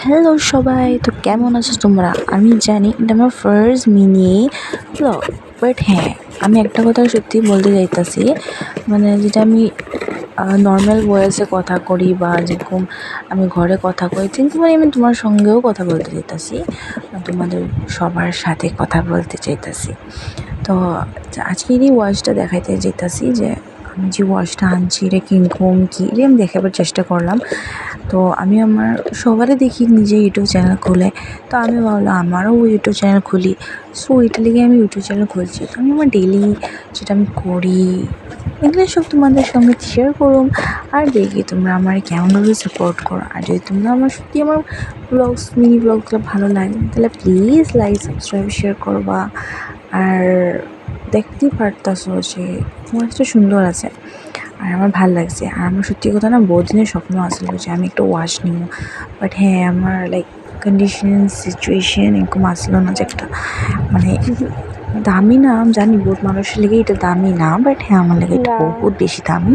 Hello সবাই, তো কেমন আছো তোমরা? আমি জানি এটা আমার ফার্স্ট মিনি ব্লগ, বাট হ্যাঁ, আমি একটা কথা সত্যি বলতে চাইতাছি, মানে যেটা আমি নর্মাল ভয়েসে কথা করি বা যেরকম আমি ঘরে কথা কই, কিন্তু মানে আমি তোমার সঙ্গেও কথা বলতে চাইতাছি, তোমাদের সবার সাথে কথা বলতে চাইতাছি। তো আজকের এই ওয়াচটা দেখাইতে চাইতাছি যে আমি যে ওয়াচটা আনছি এটা কিরকম কী এটা আমি দেখাবার চেষ্টা করলাম। তো আমি আমার সবারই দেখি নিজে ইউটিউব চ্যানেল খুলে, তো আমি ভাবলাম আমারও ইউটিউব চ্যানেল খুলি। সো এটা লেগে আমি ইউটিউব চ্যানেল খুলছি। তো আমি আমার ডেইলি যেটা আমি করি এগুলো সব তোমাদের সঙ্গে শেয়ার করুম, আর দেখি তোমরা আমার কেমনভাবে সাপোর্ট করো। আর যদি তোমরা আমার সত্যি আমার ব্লগস মিনি ব্লগগুলো ভালো লাগে তাহলে প্লিজ লাইক সাবস্ক্রাইব শেয়ার করবা। আর দেখতেই পারতাছো যে ওয়াচটা সুন্দর আছে আর আমার ভাল লাগছে। আর আমার সত্যি কথা না বহুদিনের স্বপ্ন আসলো যে আমি একটা ওয়াচ নিব, বাট হ্যাঁ আমার লাইক কন্ডিশন সিচুয়েশন এরকম আসলো না যে একটা মানে দামি না, আমি জানি বহুত মানুষের লেগে এটা দামি না, বাট হ্যাঁ আমার লেগে এটা বহুত বেশি দামি।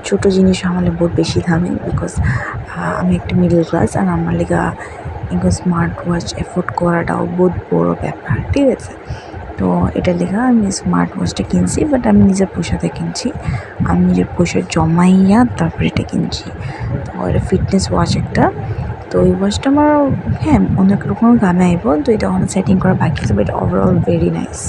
ছোটো জিনিস আমার লেগে বহুত বেশি দামি, বিকজ আমি একটা মিডল ক্লাস আর আমার লেগে এরকম স্মার্ট ওয়াচ এফোর্ড করাটাও বহুত বড়ো ব্যাপার, ঠিক আছে। তো এটা লেখা আমি স্মার্ট ওয়াচটা কিনছি, বাট আমি নিজের পয়সাতে কিনছি, আমি নিজের পয়সা জমাইয়া তারপরে এটা কিনছি। তো এটা ফিটনেস ওয়াচ একটা। তো এই ওয়াচটা আমার হ্যাঁ অনেক রকম কামে আইব, তো এটা অনেক সেটিং করা বাকি আছে, বাট ওভারঅল ভেরি নাইস।